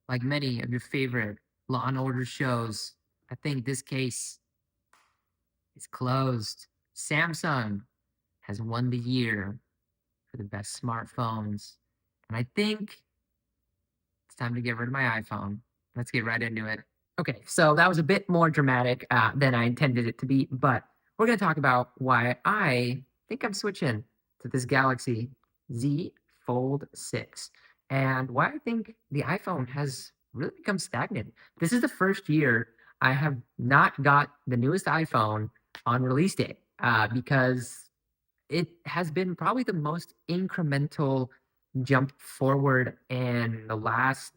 Like many of your favorite Law and Order shows, I think this case is closed. Samsung has won the year for the best smartphones. And I think it's time to get rid of my iPhone. Let's get right into it. Okay, so that was a bit more dramatic than I intended it to be, but we're going to talk about why I think I'm switching to this Galaxy Z Fold 6 and why I think the iPhone has really become stagnant. This is the first year I have not got the newest iPhone on release day because it has been probably the most incremental jump forward in the last,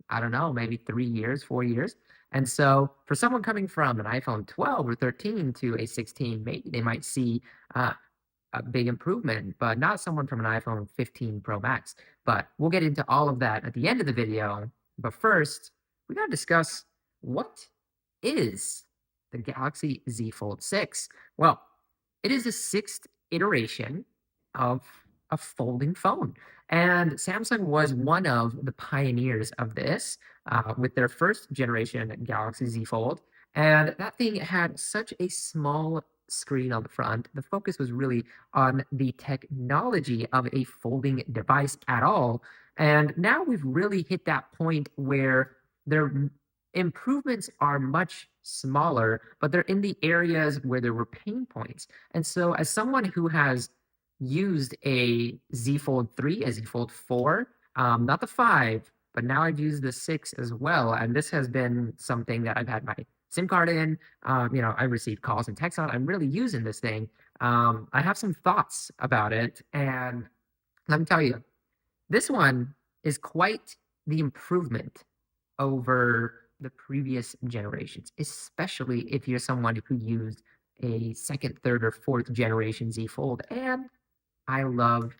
I don't know, maybe 3 years, 4 years. And so for someone coming from an iPhone 12 or 13 to a 16, maybe they might see uh, a big improvement, but not someone from an iPhone 15 Pro Max. But we'll get into all of that at the end of the video. But first, we got to discuss what is the Galaxy Z Fold 6? Well, it is the sixth iteration of a folding phone. And Samsung was one of the pioneers of this with their first generation Galaxy Z Fold. And that thing had such a small screen on the front. The focus was really on the technology of a folding device at all. And now we've really hit that point where their improvements are much smaller, but they're in the areas where there were pain points. And so, as someone who has used a Z Fold 3, a Z Fold 4, not the 5, but now I've used the 6 as well. And this has been something that I've had my SIM card in. I received calls and texts on. I'm really using this thing. I have some thoughts about it. And let me tell you, this one is quite the improvement over the previous generations, especially if you're someone who used a second, third, or fourth generation Z Fold. And I love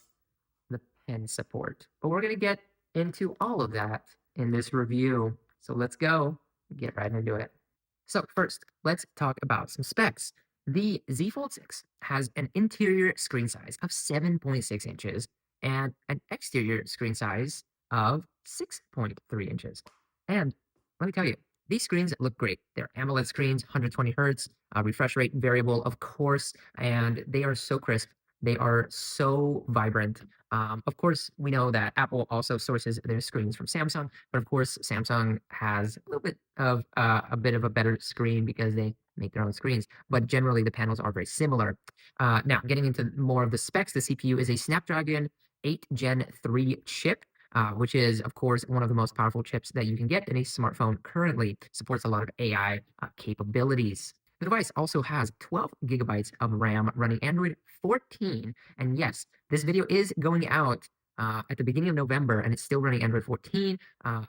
the pen support. But we're going to get into all of that in this review. So let's go get right into it. So first, let's talk about some specs. The Z Fold 6 has an interior screen size of 7.6 inches and an exterior screen size of 6.3 inches. And let me tell you, these screens look great. They're AMOLED screens, 120 hertz, refresh rate variable, of course, and they are so crisp. They are so vibrant. Of course, we know that Apple also sources their screens from Samsung, but of course, Samsung has a little bit of a bit of a better screen because they make their own screens. But generally, the panels are very similar. Now, getting into more of the specs, the CPU is a Snapdragon 8 Gen 3 chip. Which is, of course, one of the most powerful chips that you can get in a smartphone currently. Supports a lot of AI capabilities. The device also has 12 gigabytes of RAM running Android 14. And yes, this video is going out at the beginning of November, and it's still running Android 14.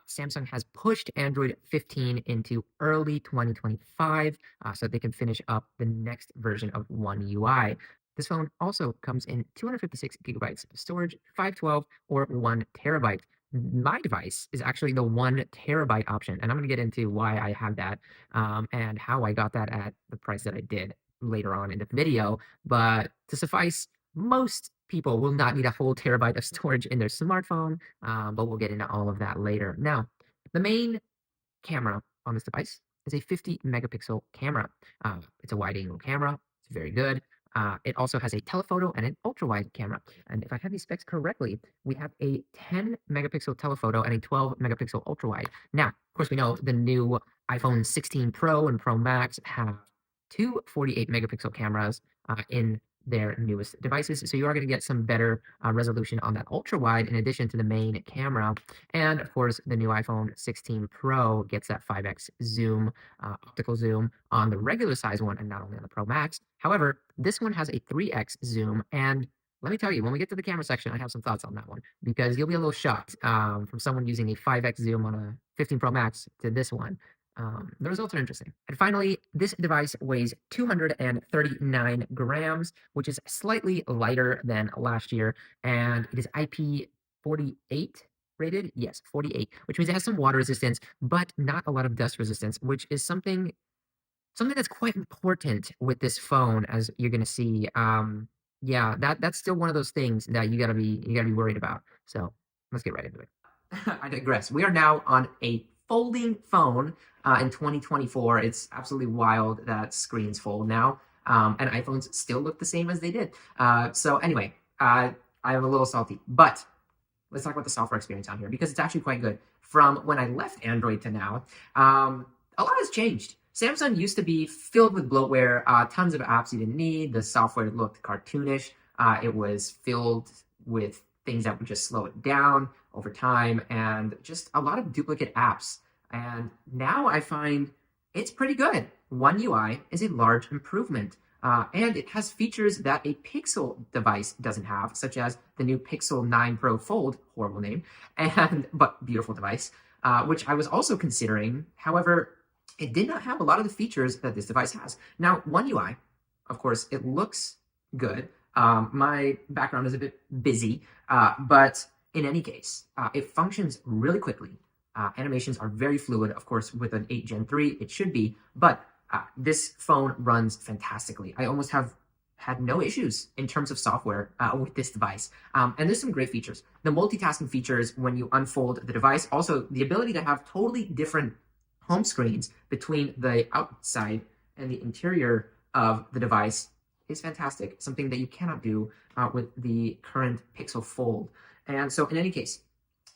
Samsung has pushed Android 15 into early 2025 so they can finish up the next version of One UI. This phone also comes in 256 gigabytes of storage, 512 or 1 terabyte. My device is actually the 1 terabyte option, and I'm going to get into why I have that and how I got that at the price that I did later on in the video. But to suffice, most people will not need a whole terabyte of storage in their smartphone, but we'll get into all of that later. Now, the main camera on this device is a 50 megapixel camera. It's a wide angle camera. It's very good. It also has a telephoto and an ultra wide camera. And if I have these specs correctly, we have a 10 megapixel telephoto and a 12 megapixel ultra wide. Now, of course, we know the new iPhone 16 Pro and Pro Max have two 48 megapixel cameras in their newest devices. So you are going to get some better resolution on that ultra wide in addition to the main camera. And of course, the new iPhone 16 Pro gets that 5x zoom, optical zoom on the regular size one and not only on the Pro Max. However, this one has a 3x zoom. And let me tell you, when we get to the camera section, I have some thoughts on that one because you'll be a little shocked from someone using a 5x zoom on a 15 Pro Max to this one. The results are interesting. And finally, this device weighs 239 grams, which is slightly lighter than last year, and it is IP48 rated. Yes, 48, which means it has some water resistance, but not a lot of dust resistance, which is something that's quite important with this phone, as you're going to see. Yeah, that's still one of those things that you gotta be worried about. So let's get right into it. I digress. We are now on a folding phone in 2024. It's absolutely wild that screens fold now, and iPhones still look the same as they did. So anyway, I'm a little salty, but let's talk about the software experience on here because it's actually quite good. From when I left Android to now, a lot has changed. Samsung used to be filled with bloatware, tons of apps you didn't need. The software looked cartoonish. It was filled with things that would just slow it down over time and just a lot of duplicate apps. And now I find it's pretty good. One UI is a large improvement. And it has features that a Pixel device doesn't have, such as the new Pixel 9 Pro Fold, horrible name, but beautiful device, which I was also considering. However, it did not have a lot of the features that this device has. Now, One UI, of course, it looks good. My background is a bit busy, but in any case, it functions really quickly. Animations are very fluid. Of course, with an 8 Gen 3, it should be, but this phone runs fantastically. I almost have had no issues in terms of software with this device. And there's some great features. The multitasking features when you unfold the device, also the ability to have totally different home screens between the outside and the interior of the device is fantastic. Something that you cannot do with the current Pixel Fold. And so in any case,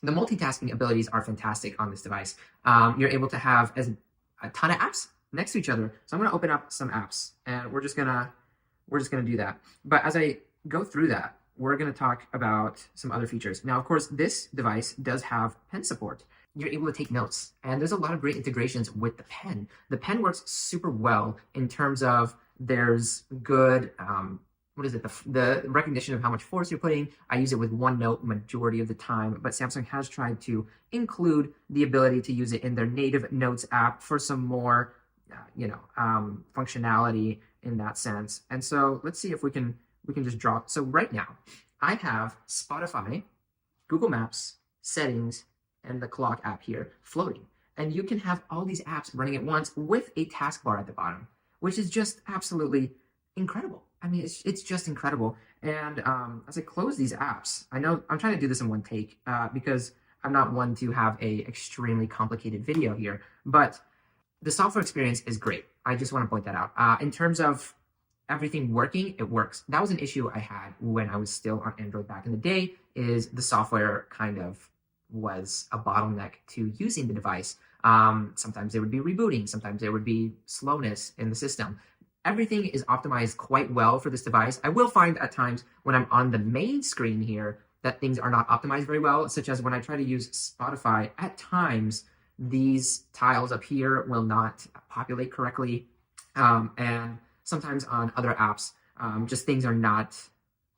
the multitasking abilities are fantastic on this device. You're able to have a ton of apps next to each other. So I'm going to open up some apps and we're just gonna do that. But as I go through that, we're going to talk about some other features. Now, of course, this device does have pen support. You're able to take notes, and there's a lot of great integrations with the pen. The pen works super well in terms of there's good, the recognition of how much force you're putting. I use it with OneNote majority of the time, but Samsung has tried to include the ability to use it in their native Notes app for some more, functionality in that sense. And so let's see if we can just draw. So right now, I have Spotify, Google Maps, Settings, and the clock app here floating. And you can have all these apps running at once with a taskbar at the bottom, which is just absolutely incredible. I mean, it's just incredible. And as I close these apps, I know I'm trying to do this in one take because I'm not one to have a extremely complicated video here, but the software experience is great. I just want to point that out. In terms of everything working, it works. That was an issue I had when I was still on Android back in the day, is the software kind of was a bottleneck to using the device. Sometimes there would be rebooting, sometimes there would be slowness in the system. Everything is optimized quite well for this device. I will find at times when I'm on the main screen here that things are not optimized very well, such as when I try to use Spotify, at times these tiles up here will not populate correctly. And sometimes on other apps, just things are not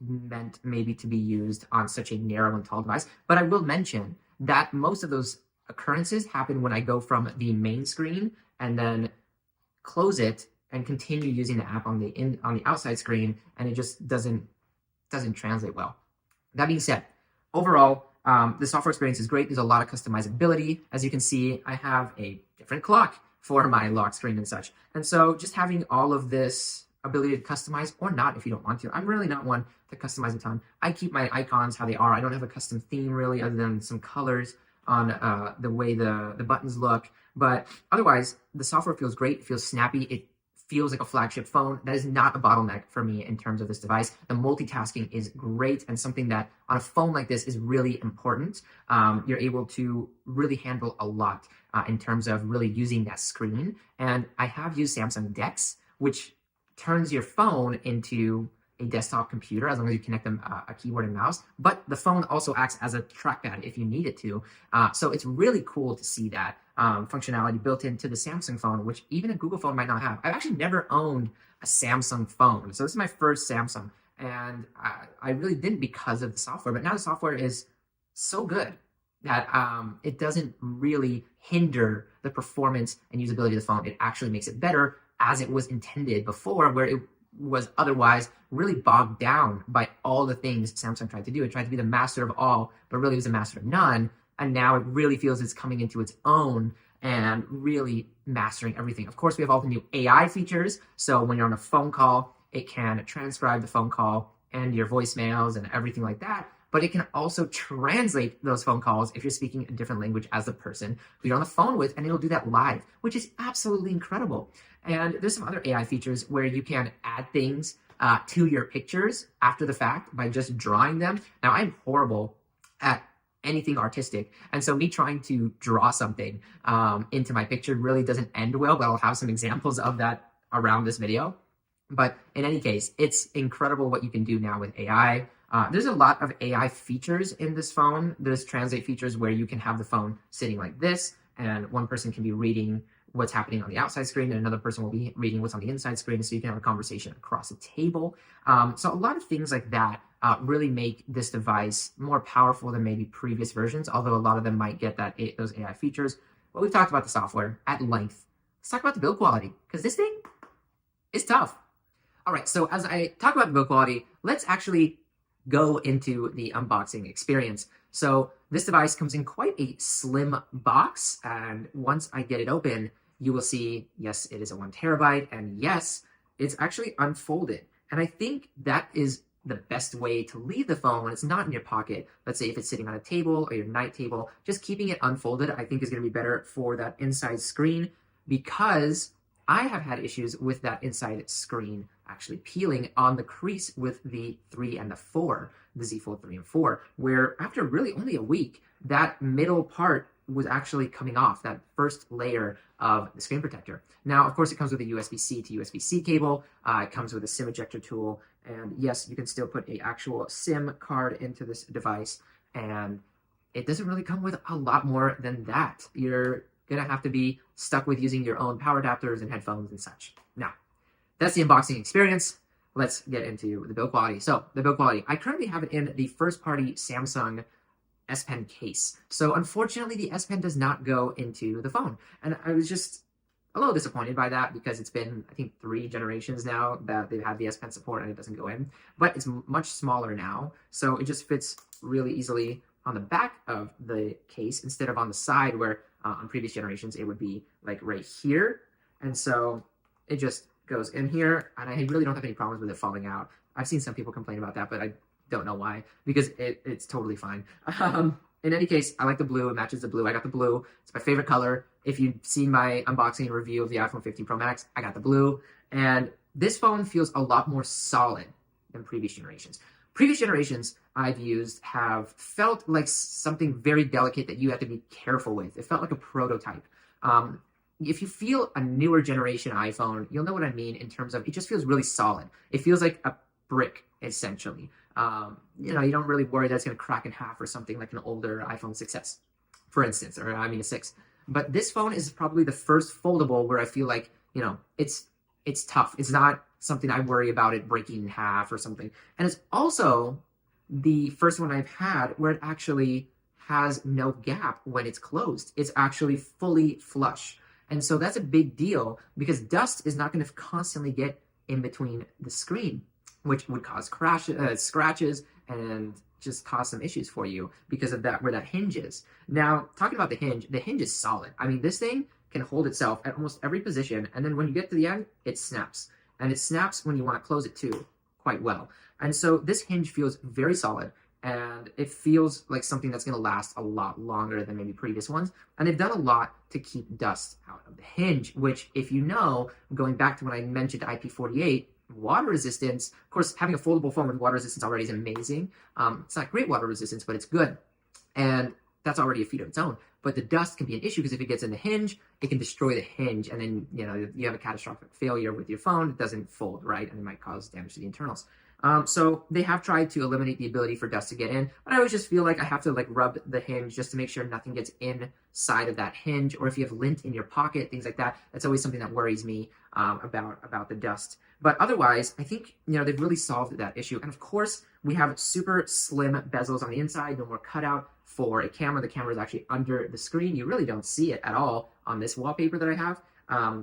meant maybe to be used on such a narrow and tall device. But I will mention that most of those occurrences happen when I go from the main screen and then close it and continue using the app on the outside screen, and it just doesn't translate well. That being said, overall, the software experience is great. There's a lot of customizability. As you can see, I have a different clock for my lock screen and such. And so just having all of this ability to customize, or not if you don't want to. I'm really not one to customize a ton. I keep my icons how they are. I don't have a custom theme really, other than some colors on the way the buttons look. But otherwise, the software feels great. It feels snappy. It feels like a flagship phone. That is not a bottleneck for me in terms of this device. The multitasking is great, and something that on a phone like this is really important. You're able to really handle a lot in terms of really using that screen. And I have used Samsung DeX, which turns your phone into a desktop computer as long as you connect them a keyboard and mouse. But the phone also acts as a trackpad if you need it to. So it's really cool to see that functionality built into the Samsung phone, which even a Google phone might not have. I've actually never owned a Samsung phone. So this is my first Samsung. And I really didn't because of the software. But now the software is so good that it doesn't really hinder the performance and usability of the phone. It actually makes it better, as it was intended before, where it was otherwise really bogged down by all the things Samsung tried to do. It tried to be the master of all, but really was a master of none. And now it really feels it's coming into its own and really mastering everything. Of course, we have all the new AI features. So when you're on a phone call, it can transcribe the phone call and your voicemails and everything like that. but it can also translate those phone calls if you're speaking a different language as the person who you're on the phone with, and it'll do that live, which is absolutely incredible. And there's some other AI features where you can add things to your pictures after the fact by just drawing them. Now, I'm horrible at anything artistic, and so me trying to draw something into my picture really doesn't end well, but I'll have some examples of that around this video. But in any case, it's incredible what you can do now with AI. There's a lot of AI features in this phone. There's translate features where you can have the phone sitting like this, and one person can be reading what's happening on the outside screen, and another person will be reading what's on the inside screen, so you can have a conversation across the table. So a lot of things like that really make this device more powerful than maybe previous versions, although a lot of them might get those AI features. But we've talked about the software at length. Let's talk about the build quality, because this thing is tough. All right, so as I talk about the build quality, let's actually go into the unboxing experience. So this device comes in quite a slim box, and once I get it open, you will see, yes, it is a 1 terabyte, and yes, it's actually unfolded. And I think that is the best way to leave the phone when it's not in your pocket. Let's say if it's sitting on a table or your night table, just keeping it unfolded, I think is gonna be better for that inside screen, because I have had issues with that inside screen actually peeling on the crease with the 3 and the 4, the Z Fold 3 and 4, where after really only a week, that middle part was actually coming off, that first layer of the screen protector. Now, of course, it comes with a USB-C to USB-C cable. It comes with a SIM ejector tool. And yes, you can still put an actual SIM card into this device. And it doesn't really come with a lot more than that. You're gonna have to be stuck with using your own power adapters and headphones and such. Now, that's the unboxing experience. Let's get into the build quality. So the build quality, I currently have it in the first party Samsung S Pen case. So unfortunately, the S Pen does not go into the phone. And I was just a little disappointed by that, because it's been, I think, 3 generations now that they've had the S Pen support and it doesn't go in. But it's much smaller now, so it just fits really easily on the back of the case instead of on the side where on previous generations it would be like right here. And so it just goes in here, and I really don't have any problems with it falling out. I've seen some people complain about that, but I don't know why, because it's totally fine. In any case, I like the blue. It matches the blue. I got the blue. It's my favorite color. If you've seen my unboxing and review of the iPhone 15 Pro Max, I got the blue. And this phone feels a lot more solid than previous generations. Previous generations I've used have felt like something very delicate that you have to be careful with. It felt like a prototype. If you feel a newer generation iPhone, you'll know what I mean in terms of it just feels really solid. It feels like a brick, essentially. You don't really worry that it's going to crack in half or something like an older iPhone 6S, for instance, or I mean a 6. But this phone is probably the first foldable where I feel like, it's tough. It's not something I worry about it breaking in half or something. And it's also the first one I've had where it actually has no gap when it's closed. It's actually fully flush. And so that's a big deal, because dust is not going to constantly get in between the screen, which would cause scratches and just cause some issues for you because of that, where that hinge is. Now, talking about the hinge is solid. I mean, this thing can hold itself at almost every position, and then when you get to the end, it snaps. And it snaps when you want to close it too, quite well. And so this hinge feels very solid, and it feels like something that's going to last a lot longer than maybe previous ones. And they've done a lot to keep dust out of the hinge, which, if you know, going back to when I mentioned IP48, water resistance, of course, having a foldable phone with water resistance already is amazing. It's not great water resistance, but it's good. And that's already a feat of its own. But the dust can be an issue, because if it gets in the hinge, it can destroy the hinge, and then you have a catastrophic failure with your phone. It doesn't fold right, and it might cause damage to the internals. So they have tried to eliminate the ability for dust to get in, but I always just feel like I have to rub the hinge just to make sure nothing gets inside of that hinge, or if you have lint in your pocket, things like that. That's always something that worries me about the dust. But otherwise, I think they've really solved that issue. And of course, we have super slim bezels on the inside, no more cutout for a camera. The camera is actually under the screen. You really don't see it at all on this wallpaper that I have.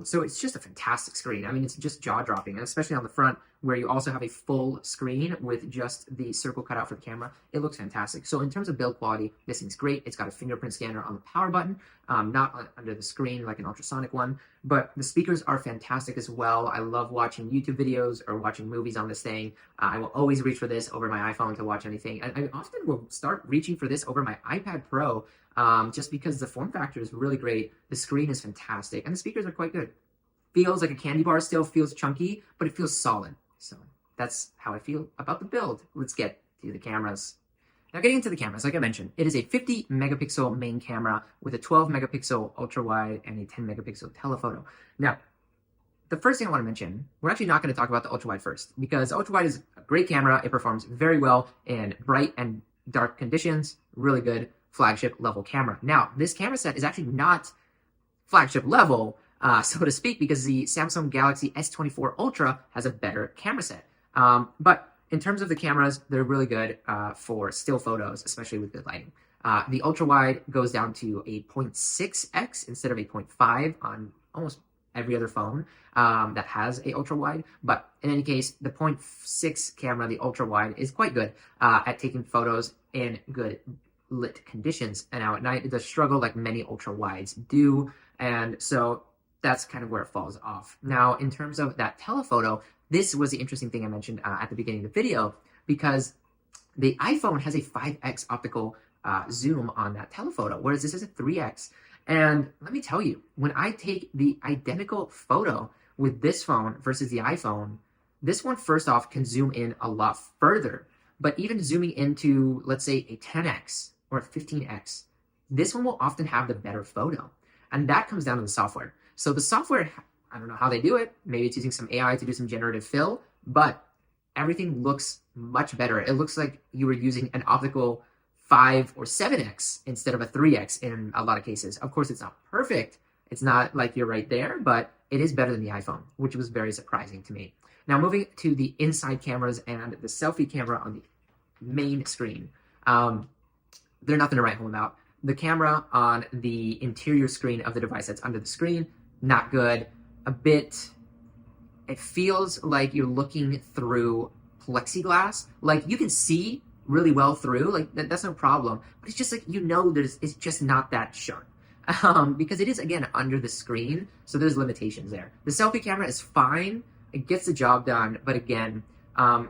So it's just a fantastic screen. I mean, it's just jaw-dropping, and especially on the front where you also have a full screen with just the circle cut out for the camera. It looks fantastic. So in terms of build quality, this thing's great. It's got a fingerprint scanner on the power button, not under the screen like an ultrasonic one, but the speakers are fantastic as well. I love watching YouTube videos or watching movies on this thing. I will always reach for this over my iPhone to watch anything. I often will start reaching for this over my iPad Pro, just because the form factor is really great. The screen is fantastic, and the speakers are quite good. Feels like a candy bar, still feels chunky, but it feels solid. So that's how I feel about the build. Let's get to the cameras. Now, getting into the cameras, like I mentioned, it is a 50 megapixel main camera with a 12 megapixel ultra wide and a 10 megapixel telephoto. Now, the first thing I want to mention, we're actually not going to talk about the ultra wide first, because ultra wide is a great camera. It performs very well in bright and dark conditions. Really good flagship level camera. Now, this camera set is actually not flagship level, so to speak, because the Samsung Galaxy S24 Ultra has a better camera set. But in terms of the cameras, they're really good for still photos, especially with good lighting. The ultra wide goes down to a 0.6x instead of a 0.5 on almost every other phone that has a ultra wide. But in any case, the 0.6 camera, the ultra wide, is quite good at taking photos in good lit conditions. And now at night, it does struggle like many ultra wides do. And so that's kind of where it falls off. Now, in terms of that telephoto, this was the interesting thing I mentioned at the beginning of the video, because the iPhone has a 5x optical zoom on that telephoto, whereas this is a 3x. And let me tell you, when I take the identical photo with this phone versus the iPhone, this one, first off, can zoom in a lot further. But even zooming into, let's say, a 10x or a 15x, this one will often have the better photo. And that comes down to the software. So the software, I don't know how they do it. Maybe it's using some AI to do some generative fill, but everything looks much better. It looks like you were using an optical 5 or 7x instead of a 3x in a lot of cases. Of course, it's not perfect. It's not like you're right there, but it is better than the iPhone, which was very surprising to me. Now, moving to the inside cameras and the selfie camera on the main screen. They're nothing to write home about. The camera on the interior screen of the device that's under the screen, not good. A bit, it feels like you're looking through plexiglass. Like, you can see really well through, like that's no problem. But it's just like, it's just not that sharp. Because it is, again, under the screen, so there's limitations there. The selfie camera is fine. It gets the job done, but again,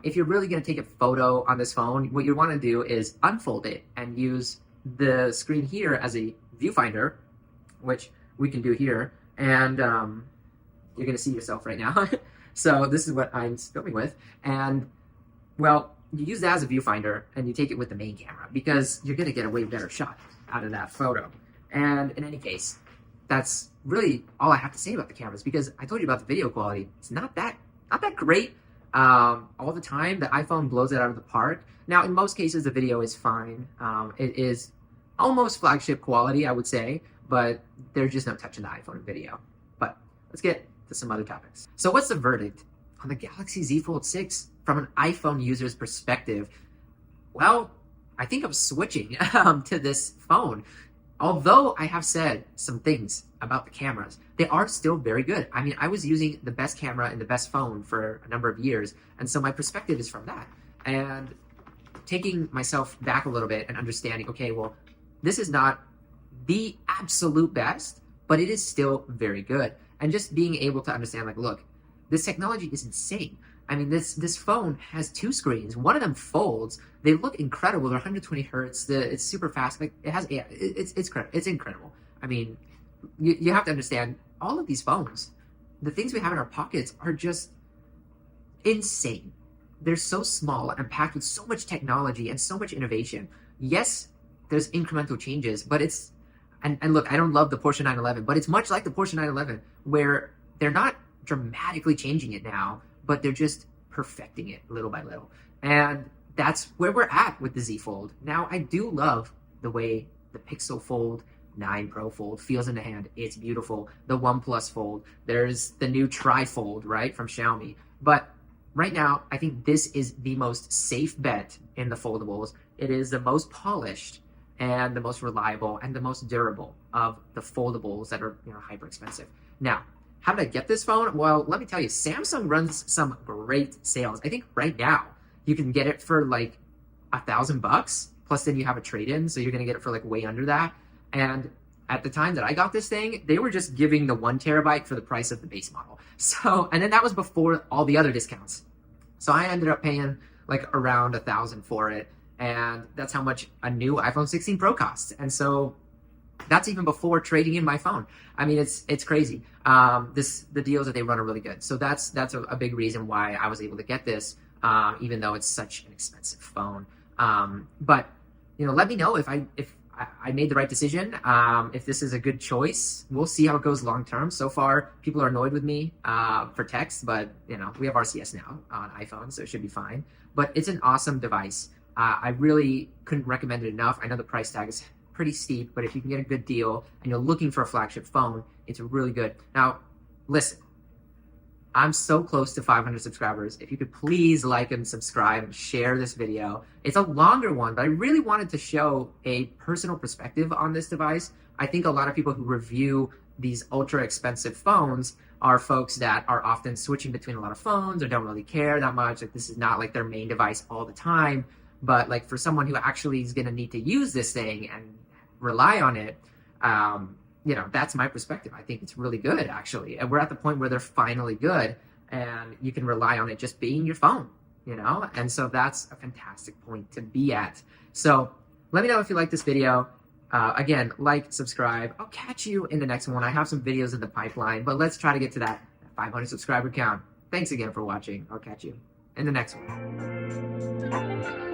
if you're really going to take a photo on this phone, what you want to do is unfold it and use the screen here as a viewfinder, which we can do here, and you're going to see yourself right now. So this is what I'm filming with, and well, you use that as a viewfinder and you take it with the main camera, because you're going to get a way better shot out of that photo. And in any case, that's really all I have to say about the cameras, because I told you about the video quality. It's not that great all the time. The iPhone blows it out of the park. Now, in most cases, the video is fine. It is almost flagship quality, I would say, but there's just no touching the iPhone video. But let's get to some other topics. So what's the verdict on the Galaxy Z Fold 6 from an iPhone user's perspective? Well, I think I'm switching to this phone. Although I have said some things about the cameras, they are still very good. I mean, I was using the best camera in the best phone for a number of years, and so my perspective is from that. And taking myself back a little bit and understanding, okay, well, this is not the absolute best, but it is still very good. And just being able to understand, like, look, this technology is insane. I mean, this phone has 2 screens. One of them folds. They look incredible. They're 120 hertz. It's super fast. Like, it has, it's incredible. I mean, you have to understand, all of these phones, the things we have in our pockets are just insane. They're so small and packed with so much technology and so much innovation. Yes, there's incremental changes, but it's, and look, I don't love the Porsche 911, but it's much like the Porsche 911, where they're not dramatically changing it now, but they're just perfecting it little by little. And that's where we're at with the Z Fold. Now, I do love the way the Pixel Fold 9 Pro Fold feels in the hand. It's beautiful. The OnePlus Fold. There's the new Tri-Fold, right, from Xiaomi. But right now, I think this is the most safe bet in the foldables. It is the most polished and the most reliable and the most durable of the foldables that are, hyper expensive. Now, How did I get this phone? Well, let me tell you, Samsung runs some great sales. I think right now you can get it for like $1,000 plus then you have a trade-in, so you're gonna get it for like way under that. And at the time that I got this thing, they were just giving the 1 terabyte for the price of the base model. So, and then that was before all the other discounts. So I ended up paying like around $1,000 for it, and that's how much a new iPhone 16 Pro costs. And so that's even before trading in my phone. I mean, it's crazy. The deals that they run are really good. So that's a big reason why I was able to get this, even though it's such an expensive phone. But let me know if I made the right decision. If this is a good choice. We'll see how it goes long term. So far, people are annoyed with me for text, but we have RCS now on iPhone, so it should be fine. But it's an awesome device. I really couldn't recommend it enough. I know the price tag is pretty steep, but if you can get a good deal and you're looking for a flagship phone, it's really good. Now, listen, I'm so close to 500 subscribers. If you could please like and subscribe and share this video. It's a longer one, but I really wanted to show a personal perspective on this device. I think a lot of people who review these ultra expensive phones are folks that are often switching between a lot of phones or don't really care that much. Like, this is not like their main device all the time. But like for someone who actually is gonna need to use this thing and rely on it, that's my perspective. I think it's really good, actually. And we're at the point where they're finally good and you can rely on it just being your phone, And so that's a fantastic point to be at. So let me know if you like this video. Again, like, subscribe. I'll catch you in the next one. I have some videos in the pipeline, but let's try to get to that 500 subscriber count. Thanks again for watching. I'll catch you in the next one.